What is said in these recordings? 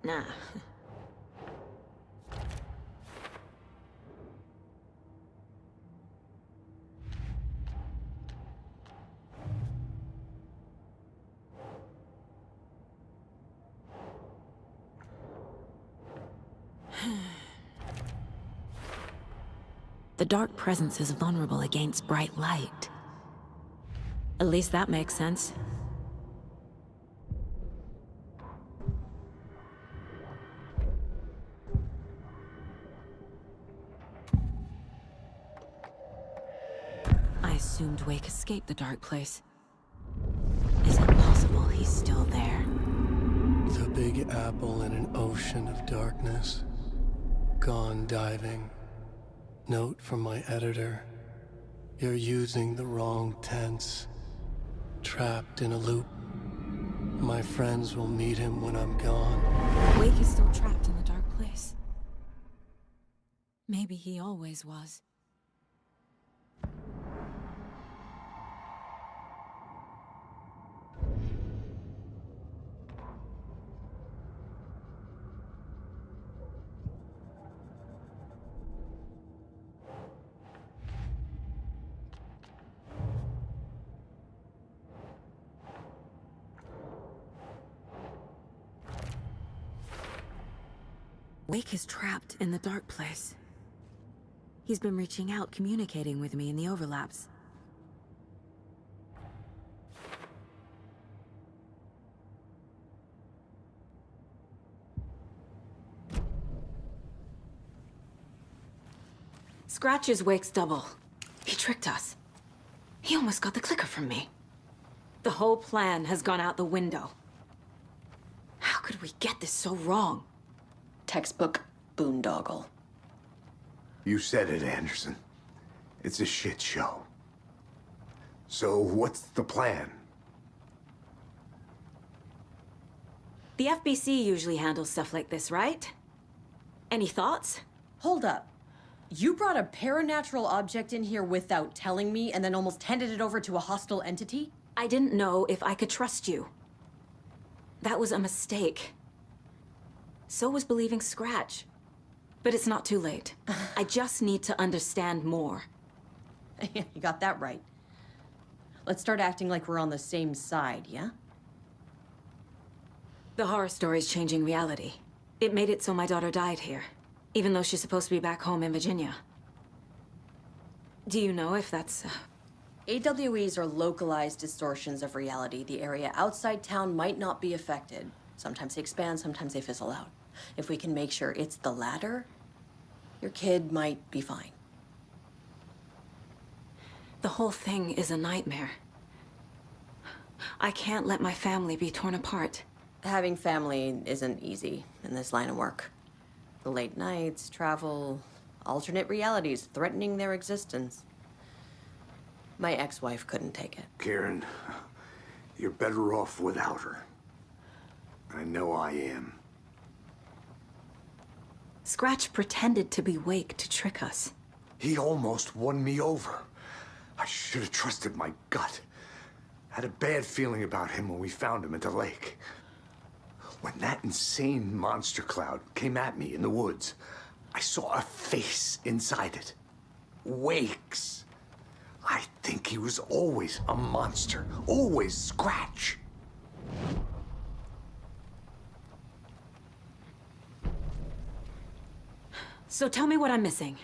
Nah. The dark presence is vulnerable against bright light. At least that makes sense. I assumed Wake escaped the dark place. Is it possible he's still there? The big apple in an ocean of darkness. Gone diving. Note from my editor. You're using the wrong tense. Trapped in a loop. My friends will meet him when I'm gone. Wake is still trapped in the dark place. Maybe he always was. Wake is trapped in the dark place. He's been reaching out, communicating with me in the overlaps. Scratch is Wake's double. He tricked us. He almost got the clicker from me. The whole plan has gone out the window. How could we get this so wrong? Textbook boondoggle. You said it, Anderson. It's a shit show. So what's the plan? The FBC usually handles stuff like this, right? Any thoughts? Hold up. You brought a paranatural object in here without telling me and then almost handed it over to a hostile entity? I didn't know if I could trust you. That was a mistake. So was believing Scratch. But it's not too late. I just need to understand more. You got that right. Let's start acting like we're on the same side, yeah? The horror story's changing reality. It made it so my daughter died here, even though she's supposed to be back home in Virginia. Do you know if that's... AWEs are localized distortions of reality. The area outside town might not be affected. Sometimes they expand, sometimes they fizzle out. If we can make sure it's the latter, your kid might be fine. The whole thing is a nightmare. I can't let my family be torn apart. Having family isn't easy in this line of work. The late nights, travel, alternate realities threatening their existence. My ex-wife couldn't take it. Karen, you're better off without her. I know I am. Scratch pretended to be Wake to trick us. He almost won me over. I should have trusted my gut. Had a bad feeling about him when we found him at the lake. When that insane monster cloud came at me in the woods, I saw a face inside it. Wake's. I think he was always a monster. Always Scratch. So tell me what I'm missing.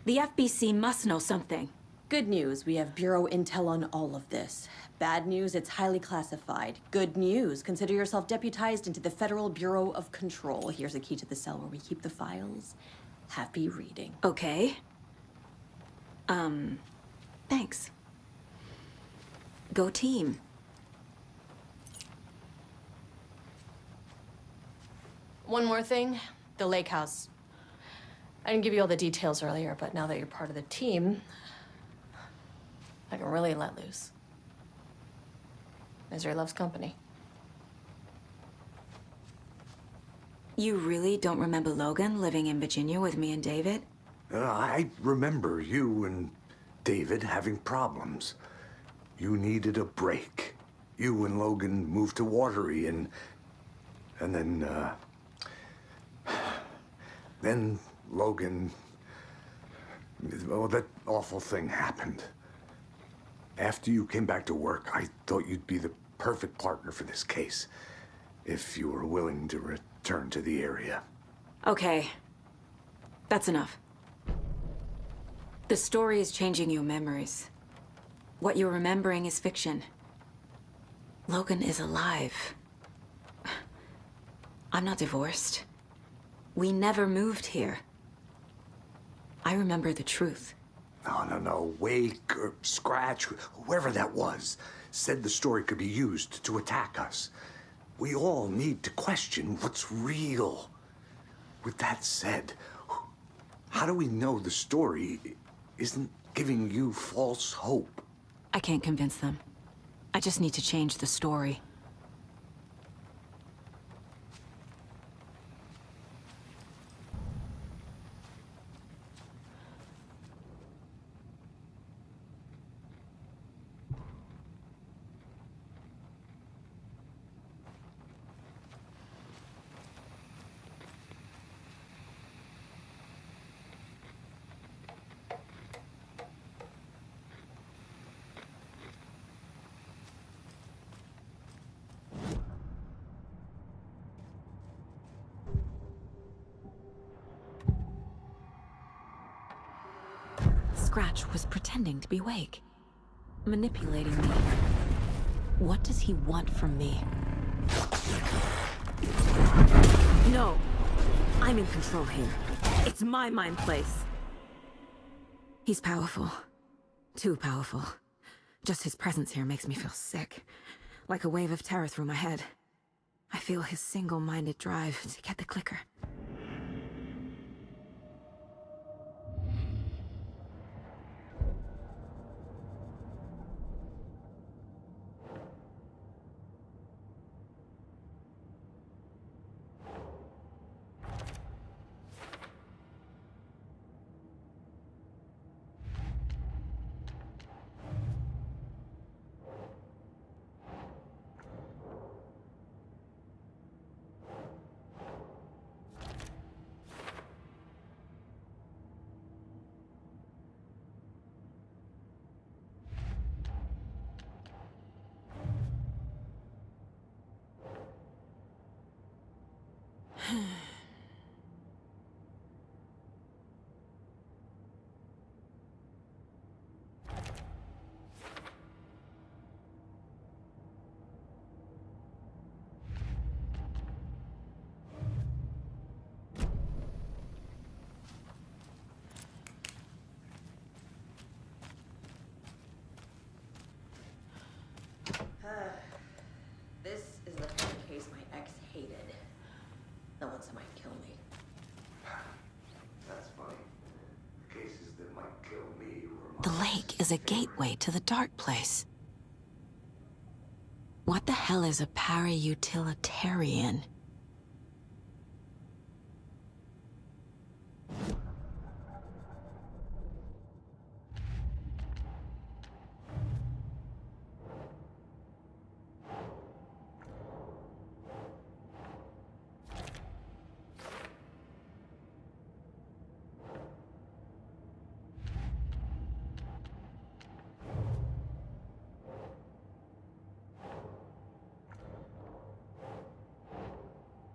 The FBC must know something. Good news, we have Bureau intel on all of this. Bad news, it's highly classified. Good news, consider yourself deputized into the Federal Bureau of Control. Here's a key to the cell where we keep the files. Happy reading. Okay. Thanks. Go team. One more thing, the lake house. I didn't give you all the details earlier, but now that you're part of the team, I can really let loose. Misery loves company. You really don't remember Logan living in Virginia with me and David? I remember you and David having problems. You needed a break. You and Logan moved to Watery and then, Then Logan... Well, that awful thing happened. After you came back to work, I thought you'd be the perfect partner for this case. If you were willing to return to the area. Okay. That's enough. The story is changing your memories. What you're remembering is fiction. Logan is alive. I'm not divorced. We never moved here. I remember the truth. No. Wake or Scratch, whoever that was, said the story could be used to attack us. We all need to question what's real. With that said, how do we know the story isn't giving you false hope? I can't convince them. I just need to change the story. Scratch was pretending to be Wake, manipulating me. What does he want from me? No! I'm in control here. It's my mind place. He's powerful. Too powerful. Just his presence here makes me feel sick. Like a wave of terror through my head. I feel his single-minded drive to get the clicker. This is the kind of case my ex hated. The ones that might kill me. That's funny. Cases that might kill me were The lake is a gateway to the dark place. What the hell is a para-utilitarian?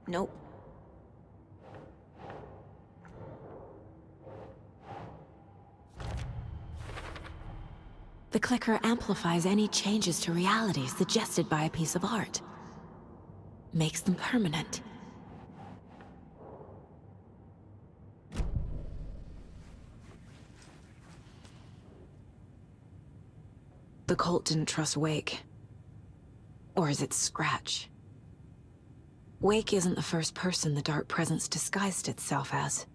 Nope. The clicker amplifies any changes to reality suggested by a piece of art. Makes them permanent. The cult didn't trust Wake. Or is it Scratch? Wake isn't the first person the dark presence disguised itself as.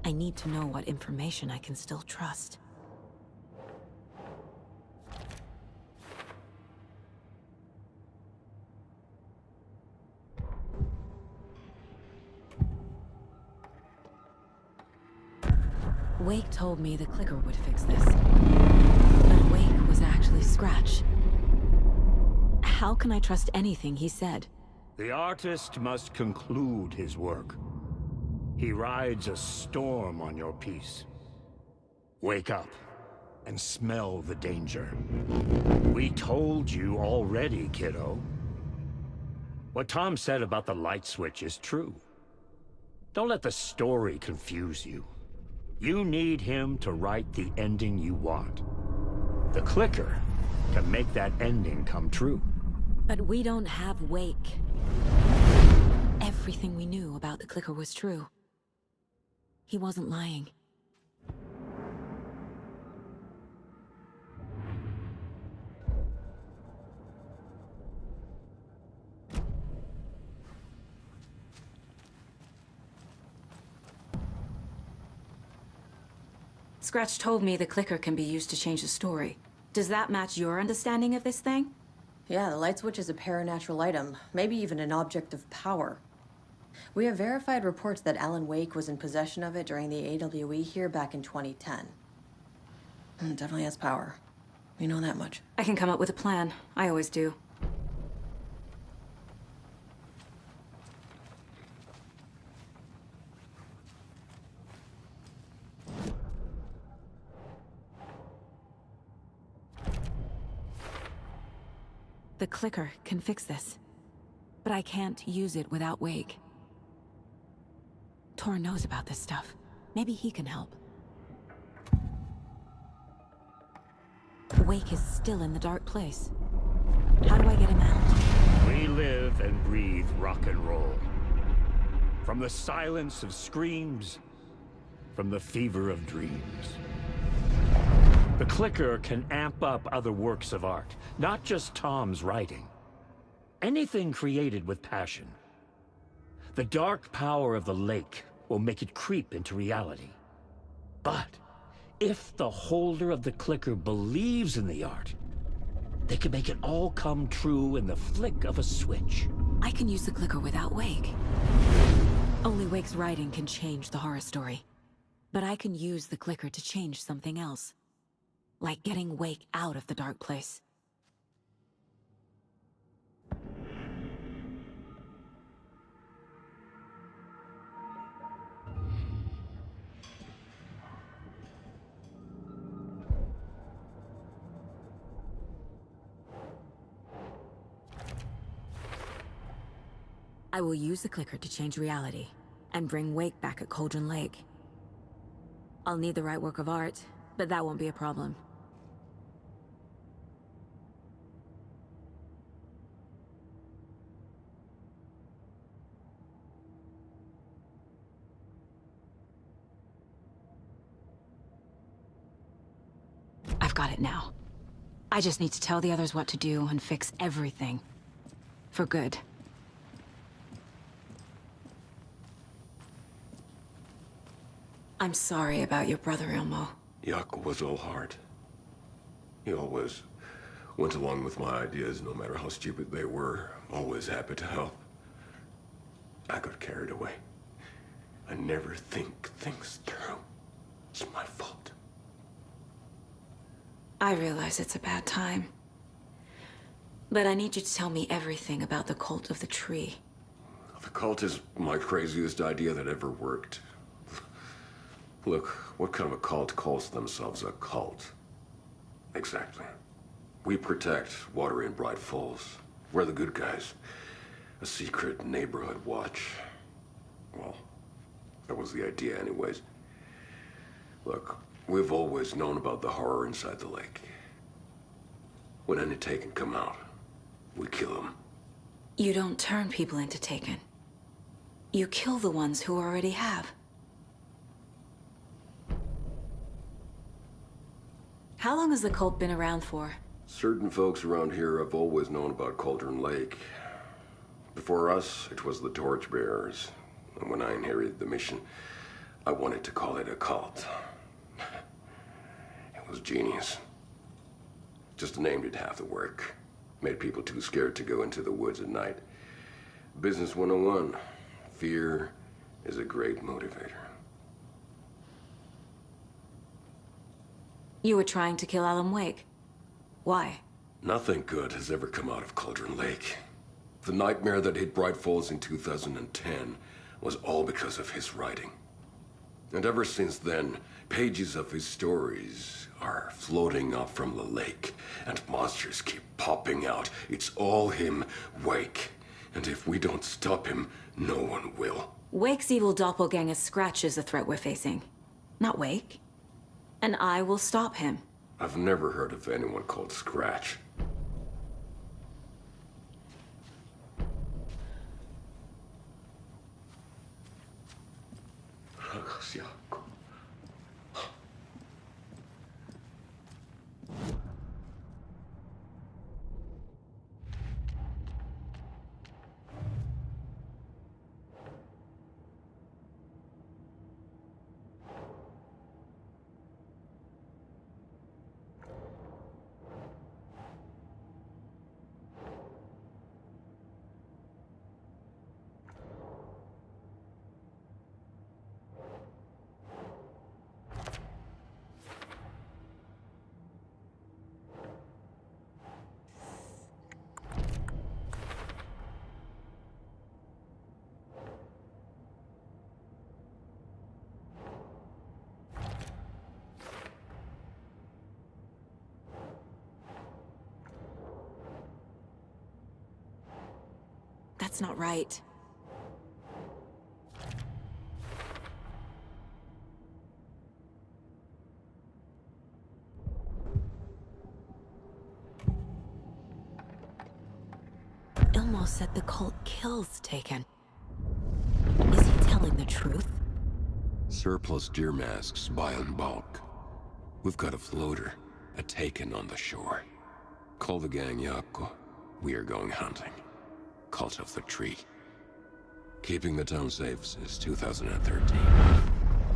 I need to know what information I can still trust. Wake told me the clicker would fix this. But Wake was actually Scratch. How can I trust anything he said? The artist must conclude his work. He rides a storm on your piece. Wake up and smell the danger. We told you already, kiddo. What Tom said about the light switch is true. Don't let the story confuse you. You need him to write the ending you want. The clicker can make that ending come true. But we don't have Wake. Everything we knew about the clicker was true. He wasn't lying. Scratch told me the clicker can be used to change the story. Does that match your understanding of this thing? Yeah, the light switch is a paranatural item, maybe even an object of power. We have verified reports that Alan Wake was in possession of it during the AWE here back in 2010. It definitely has power. We know that much. I can come up with a plan. I always do. The clicker can fix this, but I can't use it without Wake. Tor knows about this stuff. Maybe he can help. Wake is still in the dark place. How do I get him out? We live and breathe rock and roll. From the silence of screams, from the fever of dreams. The clicker can amp up other works of art, not just Tom's writing. Anything created with passion. The dark power of the lake will make it creep into reality. But if the holder of the clicker believes in the art, they can make it all come true in the flick of a switch. I can use the clicker without Wake. Only Wake's writing can change the horror story. But I can use the clicker to change something else. Like getting Wake out of the dark place. I will use the clicker to change reality and bring Wake back at Cauldron Lake. I'll need the right work of art, but that won't be a problem. I've got it now. I just need to tell the others what to do and fix everything. For good. I'm sorry about your brother, Ilmo. Jaakko was all heart. He always went along with my ideas, no matter how stupid they were. Always happy to help. I got carried away. I never think things through. It's my fault. I realize it's a bad time. But I need you to tell me everything about the cult of the tree. The cult is my craziest idea that ever worked. Look, what kind of a cult calls themselves a cult? Exactly. We protect Water in Bright Falls. We're the good guys. A secret neighborhood watch. Well, that was the idea anyways. Look, we've always known about the horror inside the lake. When any Taken come out, we kill them. You don't turn people into Taken. You kill the ones who already have. How long has the cult been around for? Certain folks around here have always known about Cauldron Lake. Before us, it was the Torchbearers. And when I inherited the mission, I wanted to call it a cult. It was genius. Just a name did half the work. Made people too scared to go into the woods at night. Business 101. Fear is a great motivator. You were trying to kill Alan Wake. Why? Nothing good has ever come out of Cauldron Lake. The nightmare that hit Bright Falls in 2010 was all because of his writing. And ever since then, pages of his stories are floating up from the lake, and monsters keep popping out. It's all him, Wake. And if we don't stop him, no one will. Wake's evil doppelganger Scratch is the threat we're facing, not Wake. And I will stop him. I've never heard of anyone called Scratch. That's not right. Ilmo said the cult kills Taken. Is he telling the truth? Surplus deer masks buy in bulk. We've got a floater, a Taken on the shore. Call the gang Yako. We are going hunting. Cult of the Tree. Keeping the town safe since 2013.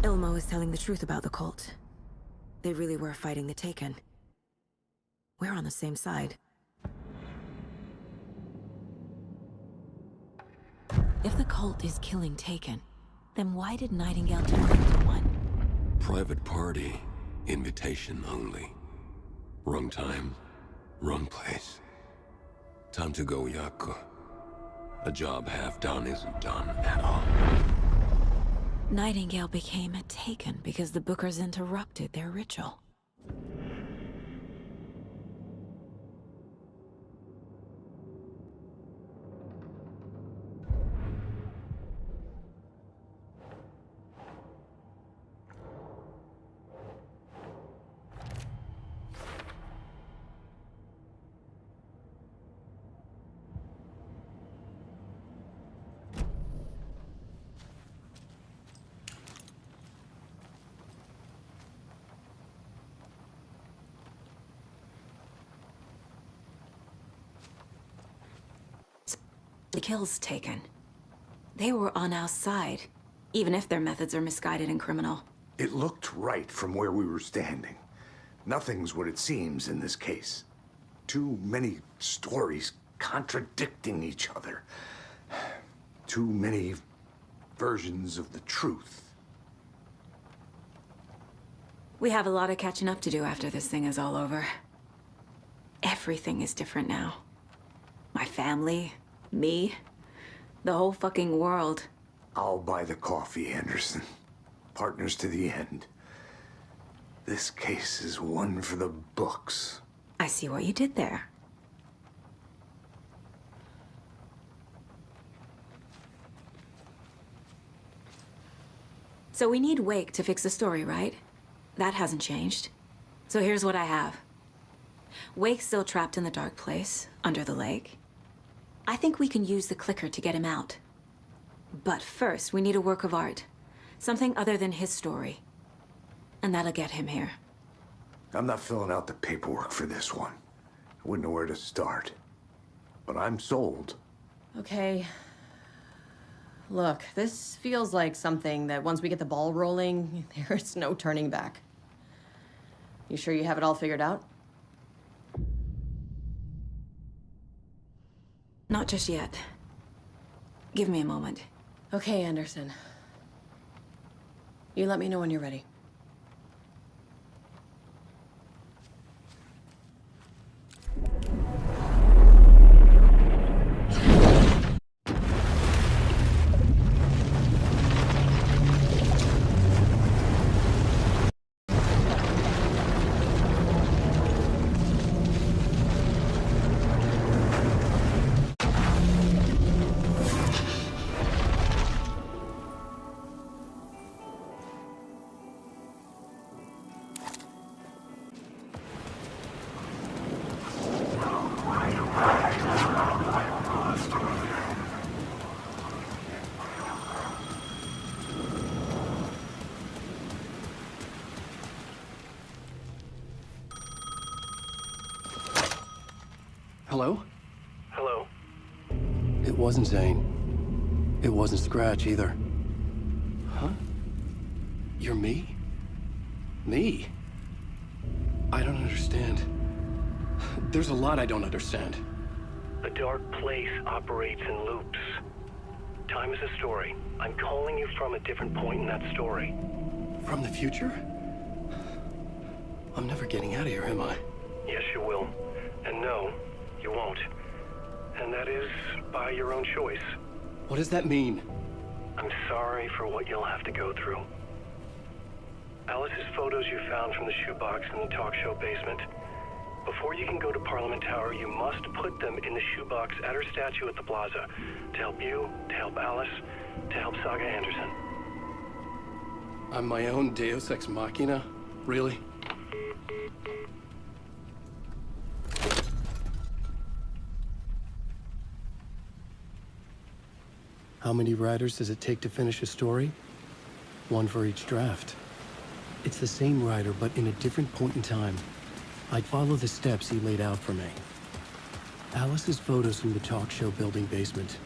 Ilmo is telling the truth about the cult. They really were fighting the Taken. We're on the same side. If the cult is killing Taken, then why did Nightingale turn into one? Private party. Invitation only. Wrong time. Wrong place. Time to go, Yako. A job half done isn't done at all. Nightingale became a Taken because the Bookers interrupted their ritual. The kills Taken. They were on our side, even if their methods are misguided and criminal. It looked right from where we were standing. Nothing's what it seems in this case. Too many stories contradicting each other. Too many versions of the truth. We have a lot of catching up to do after this thing is all over. Everything is different now. My family, me, the whole fucking world. I'll buy the coffee, Anderson. Partners to the end. This case is one for the books. I see what you did there. So we need Wake to fix the story, right? That hasn't changed. So here's what I have. Wake's still trapped in the dark place, under the lake. I think we can use the clicker to get him out. But first, we need a work of art. Something other than his story. And that'll get him here. I'm not filling out the paperwork for this one. I wouldn't know where to start. But I'm sold. Okay. Look, this feels like something that once we get the ball rolling, there's no turning back. You sure you have it all figured out? Not just yet. Give me a moment. Okay, Anderson. You let me know when you're ready. Hello? Hello? It wasn't Zane. It wasn't Scratch either. Huh? You're me? Me? I don't understand. There's a lot I don't understand. The dark place operates in loops. Time is a story. I'm calling you from a different point in that story. From the future? I'm never getting out of here, am I? Yes, you will. And no, you won't. And that is by your own choice. What does that mean? I'm sorry for what you'll have to go through. Alice's photos you found from the shoebox in the talk show basement. Before you can go to Parliament Tower, you must put them in the shoebox at her statue at the plaza. To help you, to help Alice, to help Saga Anderson. I'm my own Deus Ex Machina? Really? How many writers does it take to finish a story? One for each draft. It's the same writer, but in a different point in time. I'd follow the steps he laid out for me. Alice's photos from the talk show building basement.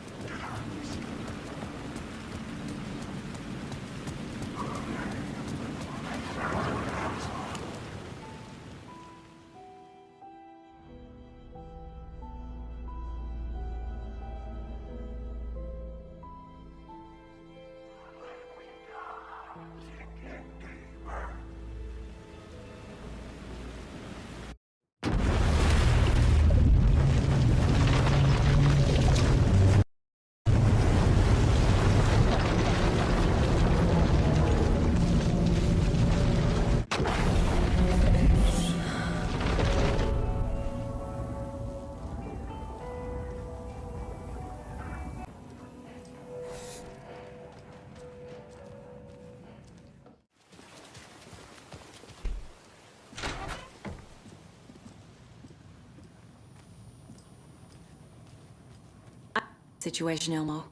Situation, Elmo.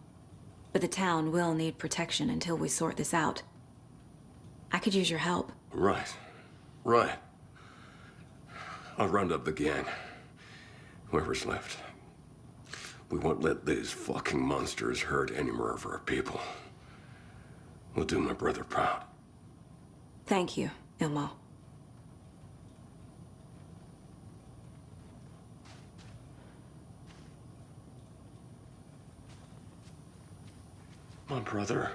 But the town will need protection until we sort this out. I could use your help. Right. Right. I'll round up the gang. Whoever's left. We won't let these fucking monsters hurt any more of our people. We'll do my brother proud. Thank you, Elmo. My brother.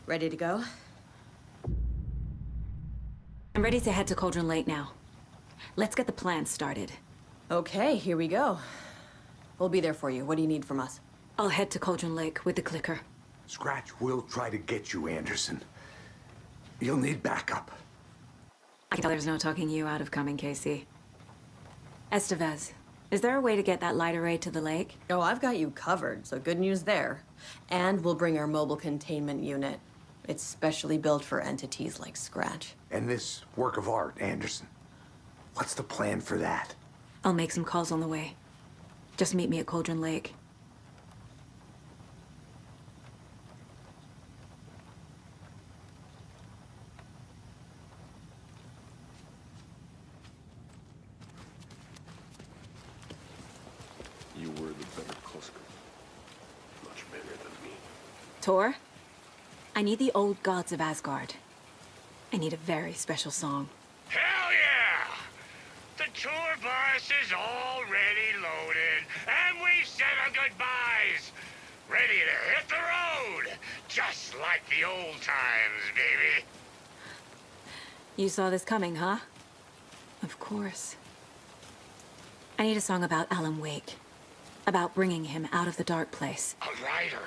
Ready to go? I'm ready to head to Cauldron Lake now. Let's get the plan started. Okay, here we go. We'll be there for you. What do you need from us? I'll head to Cauldron Lake with the clicker. Scratch will try to get you, Anderson. You'll need backup. I can tell there's no talking you out of coming, Casey. Estevez, is there a way to get that light array to the lake? Oh, I've got you covered, so good news there. And we'll bring our mobile containment unit. It's specially built for entities like Scratch. And this work of art, Anderson. What's the plan for that? I'll make some calls on the way. Just meet me at Cauldron Lake. You were the better Koska. Much better than me. Tor, I need the old gods of Asgard. I need a very special song. Hell yeah! The tour bus is already loaded, and we said our goodbyes. Ready to hit the road, just like the old times, baby. You saw this coming, huh? Of course. I need a song about Alan Wake. About bringing him out of the dark place. A rider.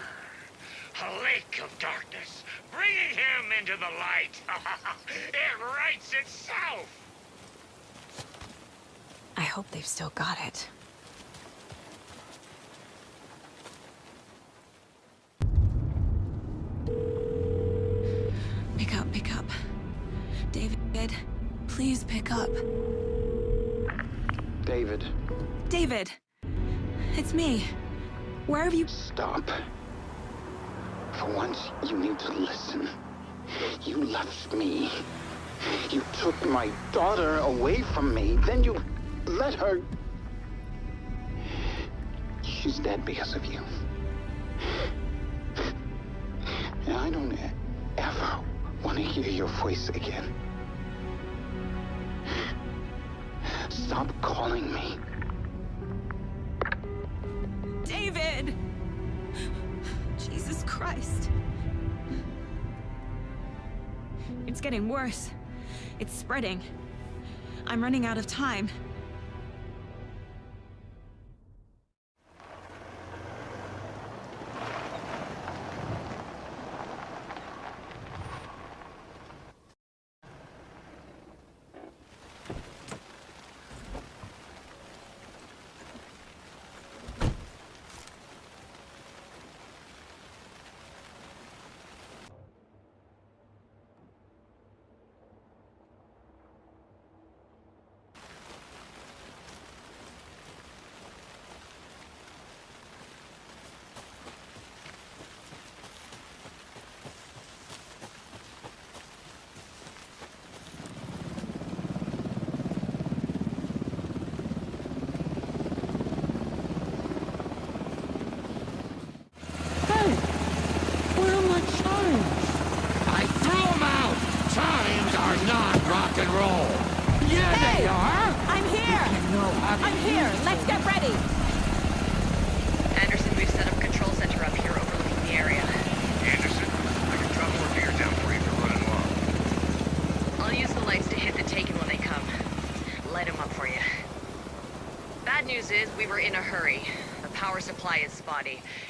A lake of darkness. Bringing him into the light. It writes itself. I hope they've still got it. Pick up. David, please pick up. David. David! It's me. Where have you... Stop. For once, you need to listen. You left me. You took my daughter away from me. Then you let her... She's dead because of you. And I don't ever want to hear your voice again. Stop calling me. David! Jesus Christ. It's getting worse. It's spreading. I'm running out of time.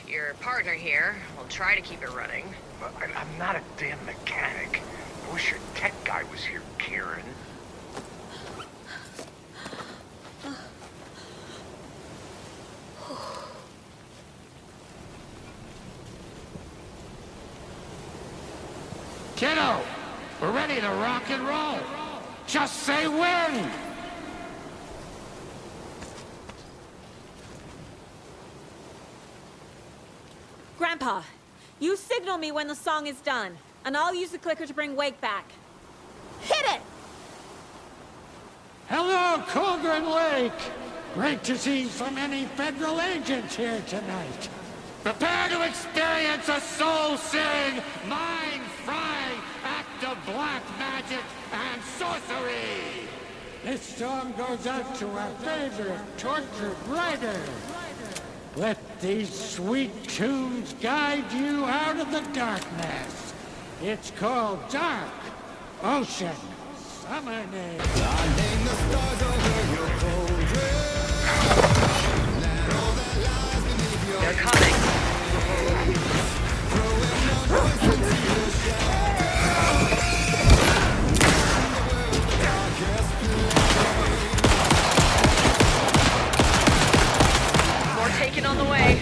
Your partner here will try to keep it running. But I'm not a damn mechanic. I wish your tech guy was here, Kieran. Kiddo, we're ready to rock and roll. Just say when. Grandpa, you signal me when the song is done, and I'll use the clicker to bring Wake back. Hit it! Hello, Colgren Lake. Great to see so many federal agents here tonight. Prepare to experience a soul-searing, mind-frying act of black magic and sorcery. This song goes out to our favorite tortured writer. Let these sweet tunes guide you out of the darkness. It's called Dark Ocean Summoning. I name the stars over your cauldron. They're coming. More taken on the way.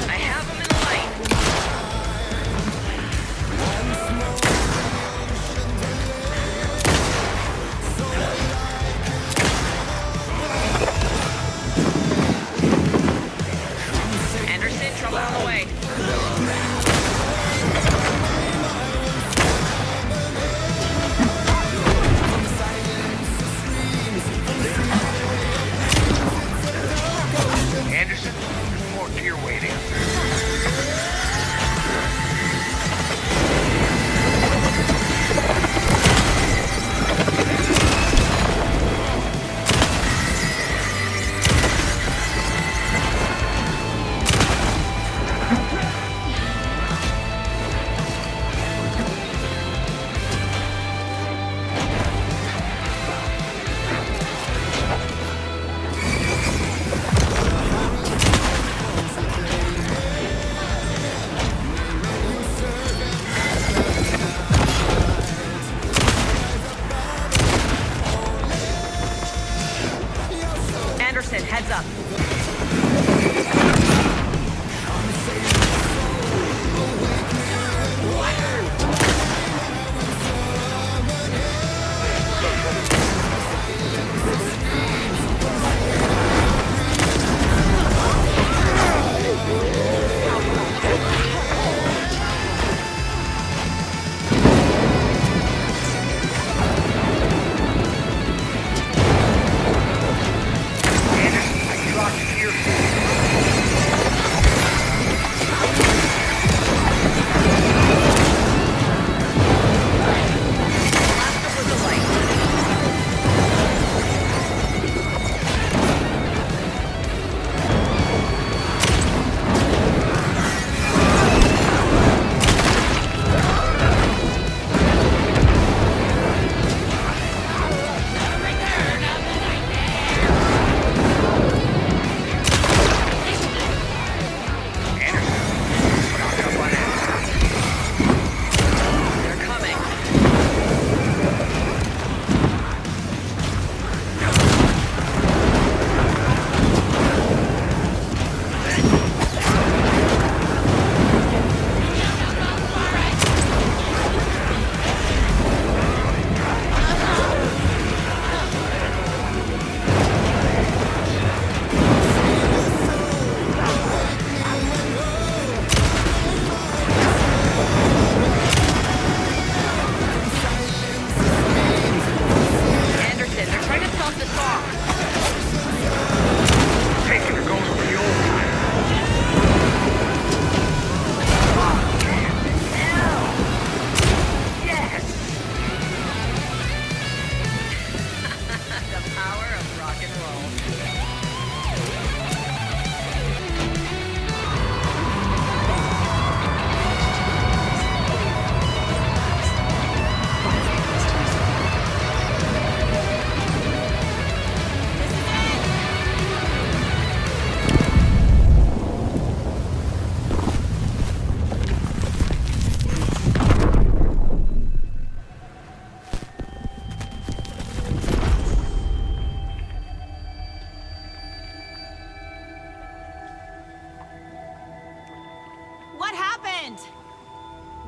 I have them in light.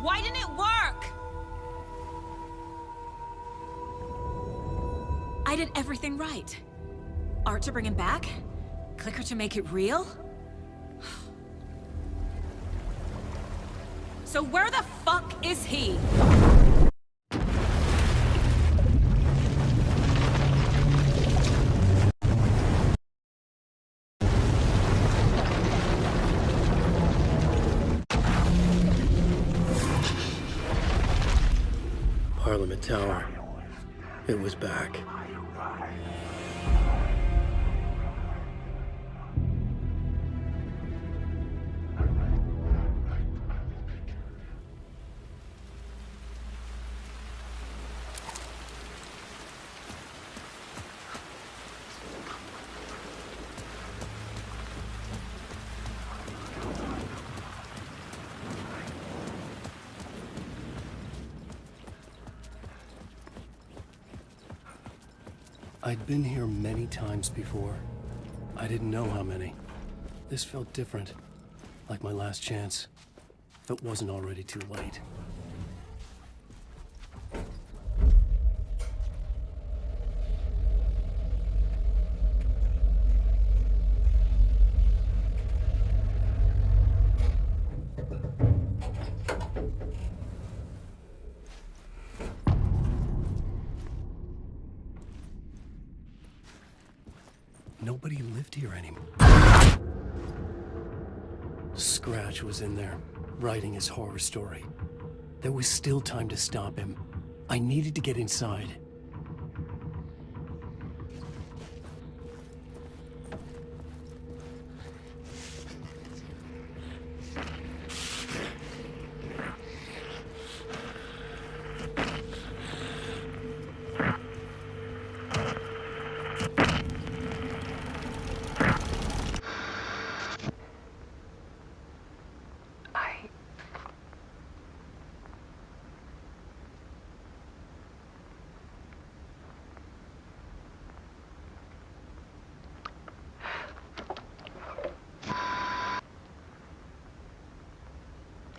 Why didn't it work? I did everything right. Art to bring him back? Clicker to make it real? So where the fuck is he? Parliament Tower. It was back. I'd been here many times before. I didn't know how many. This felt different, like my last chance. If it wasn't already too late. Nobody lived here anymore. Scratch was in there, writing his horror story. There was still time to stop him. I needed to get inside.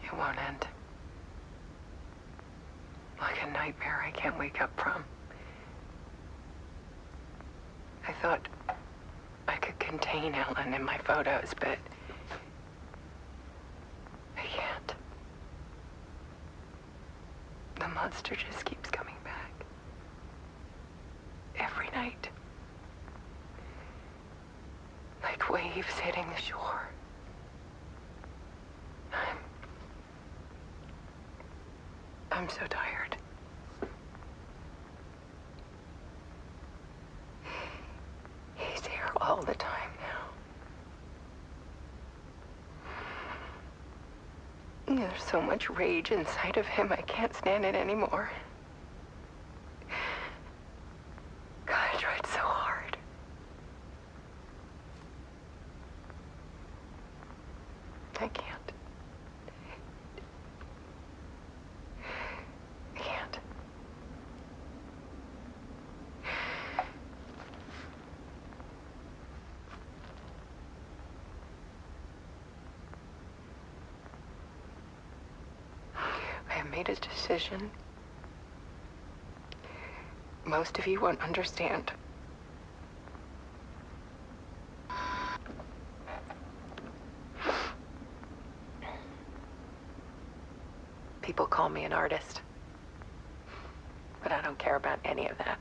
It won't end. Like a nightmare I can't wake up from. I thought I could contain Ellen in my photos, but I can't. The monster just keeps coming back. Every night. Like waves hitting the shore. I'm so tired. He's here all the time now. There's so much rage inside of him, I can't stand it anymore. God, I tried so hard. I can't. Made a decision. Most of you won't understand. People call me an artist, but I don't care about any of that.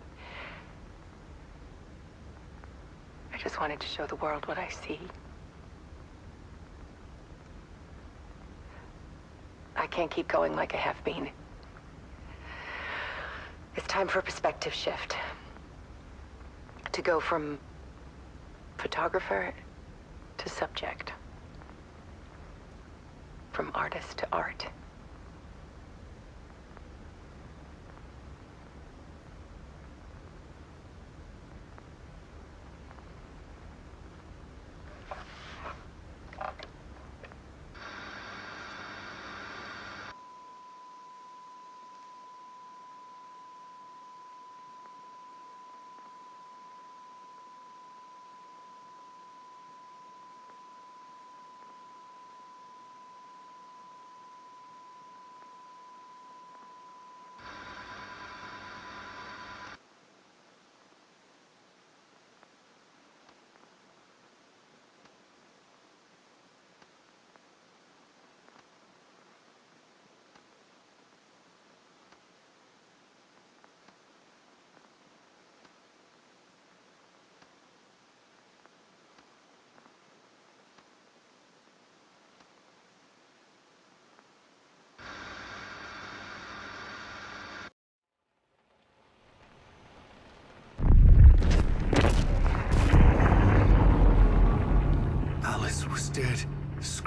I just wanted to show the world what I see. I can't keep going like I have been. It's time for a perspective shift. To go from photographer to subject. From artist to art.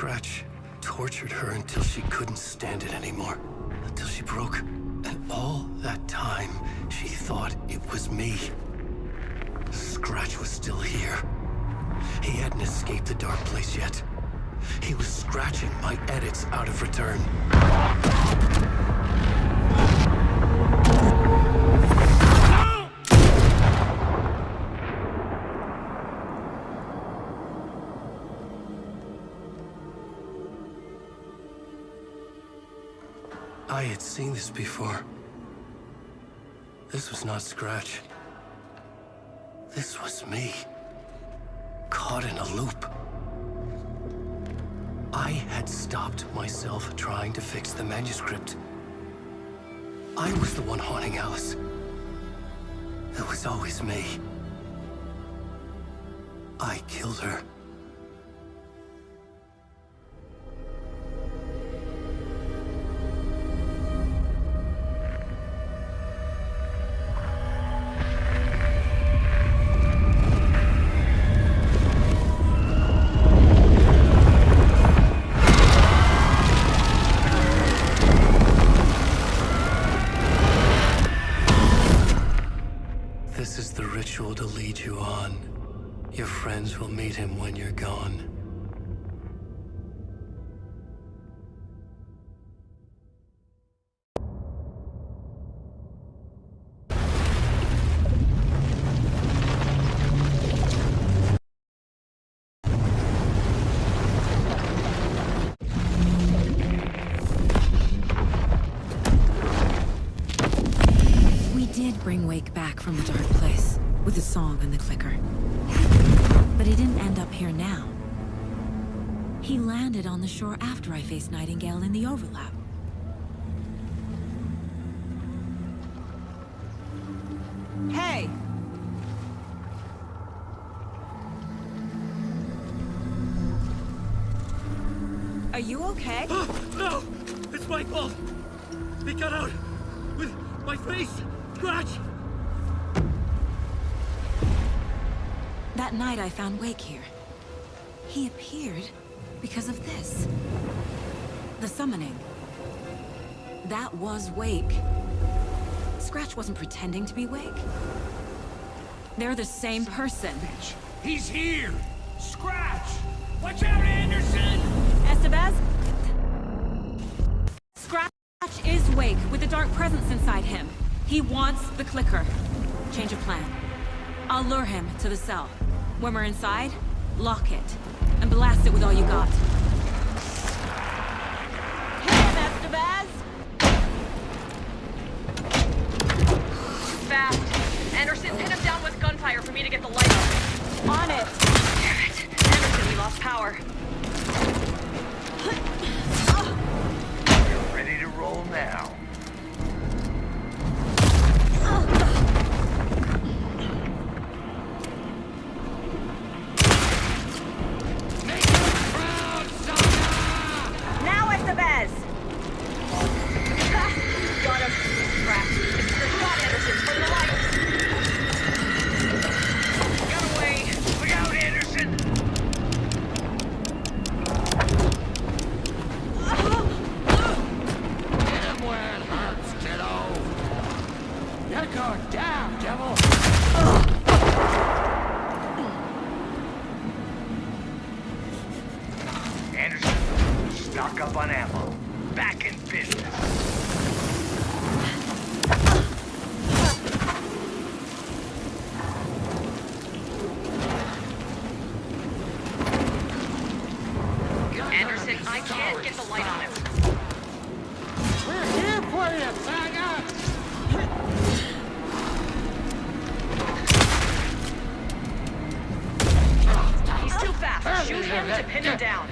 Scratch tortured her until she couldn't stand it anymore. Until she broke. And all that time, she thought it was me. Scratch was still here. He hadn't escaped the dark place yet. He was scratching my edits out of return. I had seen this before. This was not Scratch. This was me. Caught in a loop. I had stopped myself trying to fix the manuscript. I was the one haunting Alice. It was always me. I killed her. This is the ritual to lead you on. Your friends will meet him when you're gone. Bring Wake back from the dark place with the song and the clicker. But he didn't end up here now. He landed on the shore after I faced Nightingale in the overlap. Hey! Are you okay? No! It's my fault! He got out with my face! Scratch! That night I found Wake here. He appeared because of this. The summoning. That was Wake. Scratch wasn't pretending to be Wake. They're the same person. He's here! Scratch! Watch out, Anderson! Estevez? Scratch is Wake with the dark presence inside him. He wants the clicker. Change of plan. I'll lure him to the cell. When we're inside, lock it. And blast it with all you got. Hit him, Estevez! Fast. Anderson, pin him down with gunfire for me to get the light on. On it! Damn it. Anderson, we lost power. You're ready to roll now. Now, Estevez! Got him. Crap. This is your shot, Anderson. Turn the lights. Got away. Look out, Anderson! Get him where it hurts, kiddo! You're going down, devil! Anderson, stock up on ammo. Back in business. Anderson, I can't get the light on him. We're here for you, Saga! He's too fast. Shoot him to pin him down.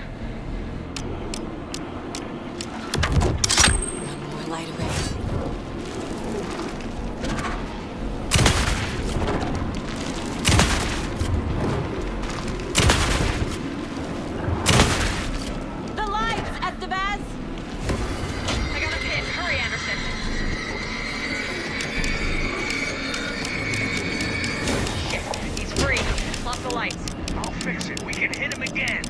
One more light array. The lights, Estevez! I got a pin. Hurry, Anderson. Shit, he's free. Lost the lights. I'll fix it. We can hit him again.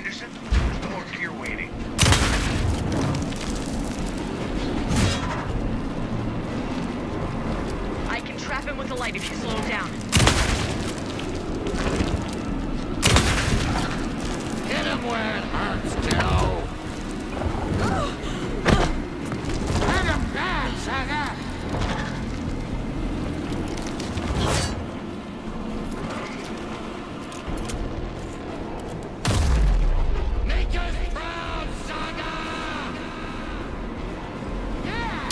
Anderson, there's more gear waiting. I can trap him with the light if you slow him down. Hit him where it hurts, Joe. Let him down, Saga. Make us proud, Saga. Yeah,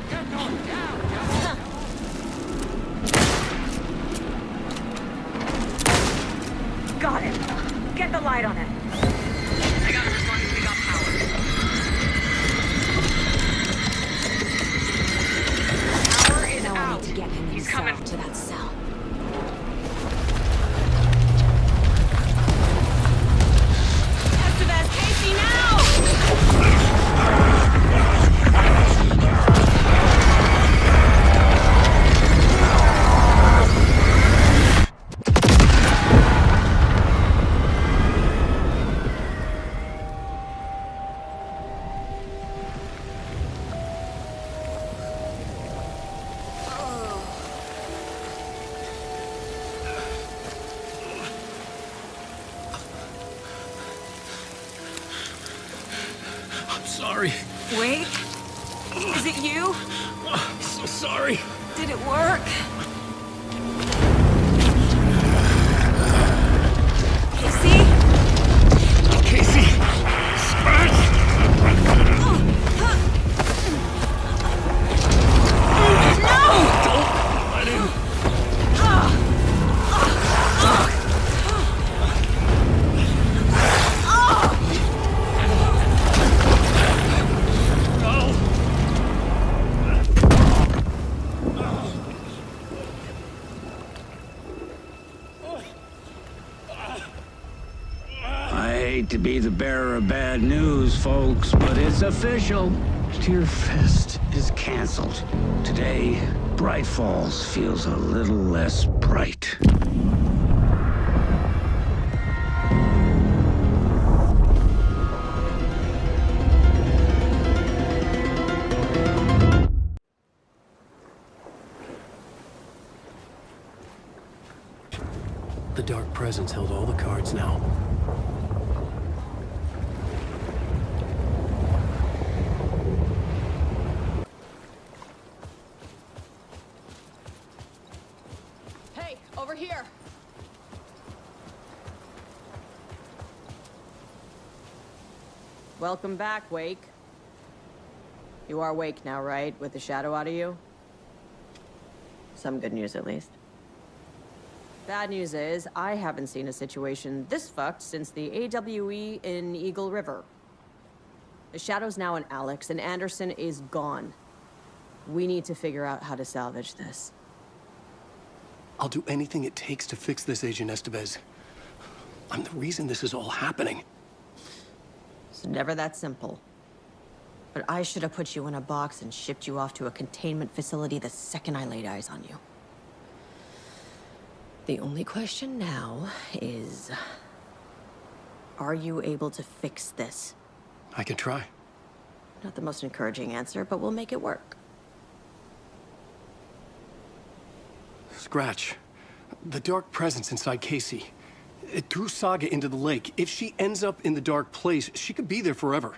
get going down, Joe. Got it. Get the light on it. I got it as long as we got power. Power is Now I out. need to get him He's himself coming. to that cell. Estevez, Casey, now! I'm sorry. Wait, is it you? I'm so sorry. Did it work? Casey? Casey! Scratch! Don't let him. I hate to be the bearer of bad news, folks, but it's official. Tear Fest is canceled. Today, Bright Falls feels a little less bright. The Dark Presence held all the cards now. Hey, over here! Welcome back, Wake. You are Wake now, right? With the shadow out of you? Some good news, at least. Bad news is, I haven't seen a situation this fucked since the AWE in Eagle River. The shadow's now in Alex, and Anderson is gone. We need to figure out how to salvage this. I'll do anything it takes to fix this, Agent Estevez. I'm the reason this is all happening. It's never that simple. But I should have put you in a box and shipped you off to a containment facility the second I laid eyes on you. The only question now is, are you able to fix this? I can try. Not the most encouraging answer, but we'll make it work. Scratch. The Dark Presence inside Casey. It threw Saga into the lake. If she ends up in the dark place, she could be there forever.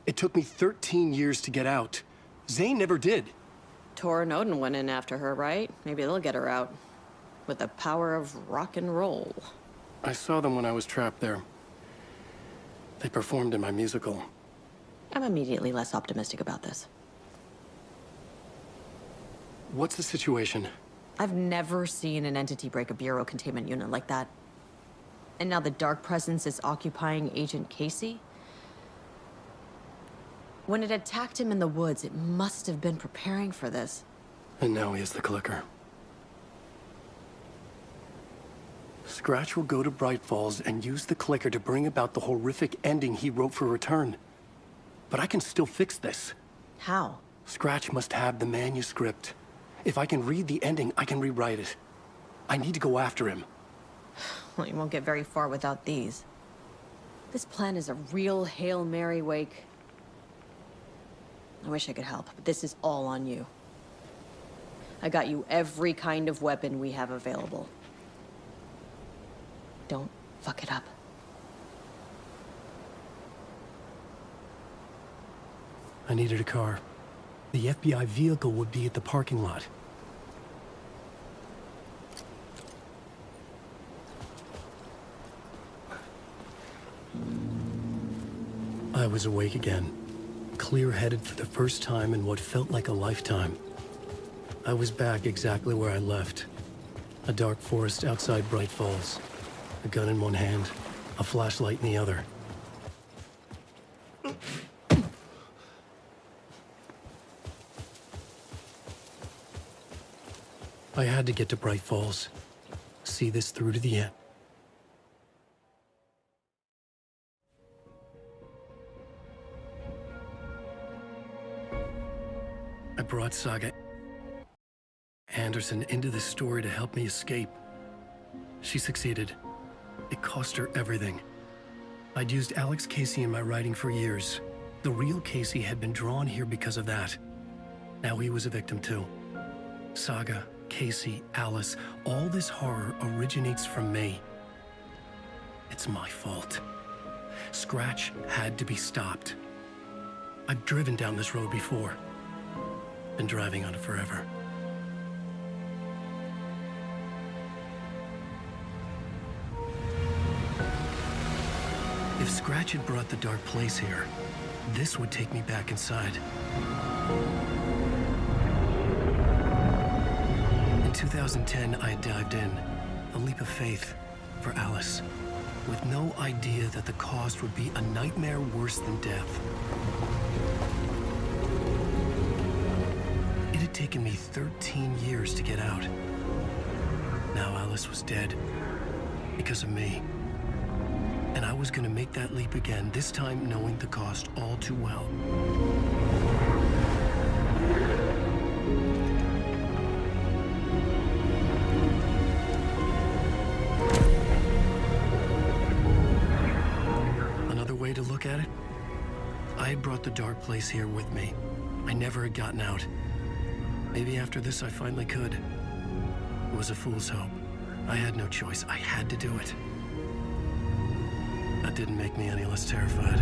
It took me 13 years to get out. Zane never did. Tor and Odin went in after her, right? Maybe they'll get her out. With the power of rock and roll. I saw them when I was trapped there. They performed in my musical. I'm immediately less optimistic about this. What's the situation? I've never seen an entity break a bureau containment unit like that. And now the Dark Presence is occupying Agent Casey? When it attacked him in the woods, it must have been preparing for this. And now he has the clicker. Scratch will go to Bright Falls and use the clicker to bring about the horrific ending he wrote for Return. But I can still fix this. How? Scratch must have the manuscript. If I can read the ending, I can rewrite it. I need to go after him. Well, you won't get very far without these. This plan is a real Hail Mary wake. I wish I could help, but this is all on you. I got you every kind of weapon we have available. Don't fuck it up. I needed a car. The FBI vehicle would be at the parking lot. I was awake again, clear-headed for the first time in what felt like a lifetime. I was back exactly where I left. A dark forest outside Bright Falls. A gun in one hand, a flashlight in the other. I had to get to Bright Falls. See this through to the end. I brought Saga Anderson into this story to help me escape. She succeeded. It cost her everything. I'd used Alex Casey in my writing for years. The real Casey had been drawn here because of that. Now he was a victim too. Saga, Casey, Alice, all this horror originates from me. It's my fault. Scratch had to be stopped. I've driven down this road before. Been driving on it forever. If Scratch had brought the dark place here, this would take me back inside. In 2010, I dived in, a leap of faith for Alice, with no idea that the cost would be a nightmare worse than death. It had taken me 13 years to get out. Now Alice was dead, because of me. And I was gonna make that leap again, this time knowing the cost all too well. Another way to look at it, I had brought the dark place here with me. I never had gotten out. Maybe after this I finally could. It was a fool's hope. I had no choice. I had to do it. That didn't make me any less terrified.